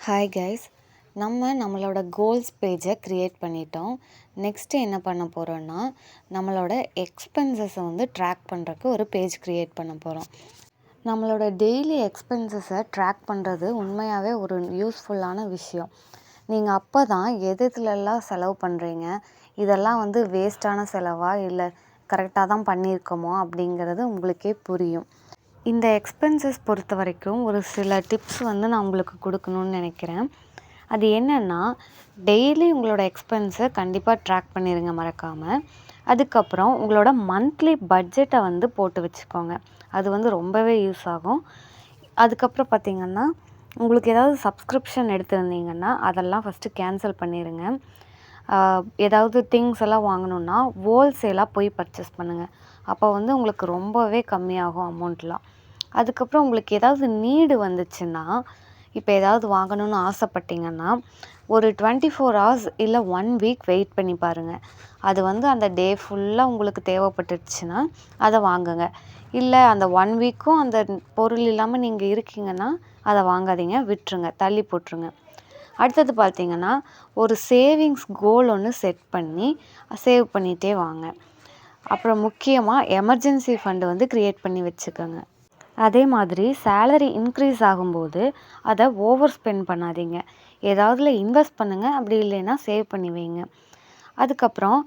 Hi guys, நம்மளோட goals பேஜை create பண்ணிட்டோம். நெக்ஸ்ட்டு என்ன பண்ண போகிறோன்னா, நம்மளோட எக்ஸ்பென்சஸை ட்ராக் பண்ணுறக்கு ஒரு பேஜ் க்ரியேட் பண்ண போகிறோம். நம்மளோட டெய்லி எக்ஸ்பென்சஸை ட்ராக் பண்ணுறது உண்மையாகவே ஒரு யூஸ்ஃபுல்லான விஷயம். நீங்கள் அப்போ தான் எதுலெல்லாம் செலவு பண்ணுறீங்க, இதெல்லாம் வேஸ்ட்டான செலவா இல்லை கரெக்டாக தான் பண்ணியிருக்கோமோ அப்படிங்கிறது உங்களுக்கே புரியும். இந்த எக்ஸ்பென்சஸ் பொறுத்த வரைக்கும் ஒரு சில டிப்ஸ் நான் உங்களுக்கு கொடுக்கணும்னு நினைக்கிறேன். அது என்னென்னா, டெய்லி உங்களோட எக்ஸ்பென்ஸை கண்டிப்பாக ட்ராக் பண்ணிடுங்க மறக்காமல். அதுக்கப்புறம் உங்களோட மந்த்லி பட்ஜெட்டை போட்டு வச்சுக்கோங்க. அது ரொம்பவே யூஸ் ஆகும். அதுக்கப்புறம் பார்த்திங்கன்னா, உங்களுக்கு ஏதாவது சப்ஸ்கிரிப்ஷன் எடுத்திருந்தீங்கன்னா அதெல்லாம் ஃபஸ்ட்டு கேன்சல் பண்ணிடுங்க. ஏதாவது திங்ஸ் எல்லாம் வாங்கணுன்னா ஹோல்சேலாக போய் பர்ச்சேஸ் பண்ணுங்கள். அப்போ உங்களுக்கு ரொம்பவே கம்மியாகும் அமௌண்ட்லாம். அதுக்கப்புறம் உங்களுக்கு ஏதாவது நீடு வந்துச்சுன்னா, இப்போ ஏதாவது வாங்கணும்னு ஆசைப்பட்டீங்கன்னா, ஒரு 24 ஹவர்ஸ் இல்லை 1 வீக் வெயிட் பண்ணி பாருங்கள். அது அந்த டே ஃபுல்லாக உங்களுக்கு தேவைப்பட்டுருச்சுன்னா அதை வாங்குங்க. இல்லை அந்த 1 வீக்கும் அந்த பொருள் இல்லாமல் நீங்கள் இருக்கீங்கன்னா அதை வாங்காதீங்க, விட்டுருங்க, தள்ளி போட்டுருங்க. அடுத்தது பார்த்திங்கன்னா, ஒரு சேவிங்ஸ் கோல் ஒன்று செட் பண்ணி சேவ் பண்ணிகிட்டே வாங்க. அப்புறம் முக்கியமாக எமர்ஜென்சி ஃபண்டு க்ரியேட் பண்ணி வச்சுக்கோங்க. அதே மாதிரி சேலரி இன்க்ரீஸ் ஆகும்போது அதை ஓவர் ஸ்பெண்ட் பண்ணாதீங்க. ஏதாவதுல இன்வெஸ்ட் பண்ணுங்கள், அப்படி இல்லைன்னா சேவ் பண்ணி வைங்க. அதுக்கப்புறம்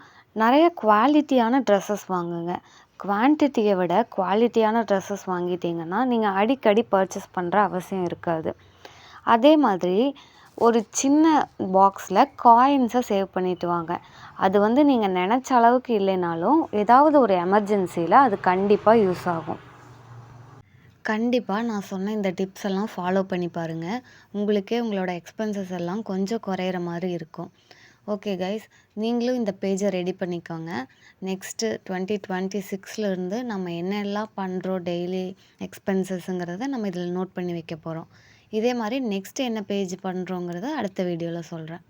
நிறைய குவாலிட்டியான ட்ரெஸ்ஸஸ் வாங்குங்க. குவான்டிட்டியை விட குவாலிட்டியான ட்ரெஸ்ஸஸ் வாங்கிட்டீங்கன்னா நீங்கள் அடிக்கடி பர்ச்சேஸ் பண்ணுற அவசியம் இருக்காது. அதே மாதிரி ஒரு சின்ன பாக்ஸில் காயின்ஸை சேவ் பண்ணிட்டு வாங்க. அது நீங்கள் நினச்ச அளவுக்கு இல்லைனாலும் ஏதாவது ஒரு எமர்ஜென்சியில் அது கண்டிப்பாக யூஸ் ஆகும். கண்டிப்பாக நான் சொன்ன இந்த டிப்ஸ் எல்லாம் ஃபாலோ பண்ணி பாருங்கள். உங்களுக்கே உங்களோட எக்ஸ்பென்சஸ் எல்லாம் கொஞ்சம் குறையிற மாதிரி இருக்கும். ஓகே கைஸ், நீங்களும் இந்த பேஜை ரெடி பண்ணிக்கோங்க. நெக்ஸ்ட்டு 2026 நம்ம என்னெல்லாம் பண்ணுறோம் டெய்லி எக்ஸ்பென்சஸ்ங்கிறத நம்ம இதில் நோட் பண்ணி வைக்க போகிறோம். இதே மாதிரி நெக்ஸ்ட்டு என்ன பேஜ் பண்ணுறோங்கிறத அடுத்த வீடியோவில் சொல்கிறேன்.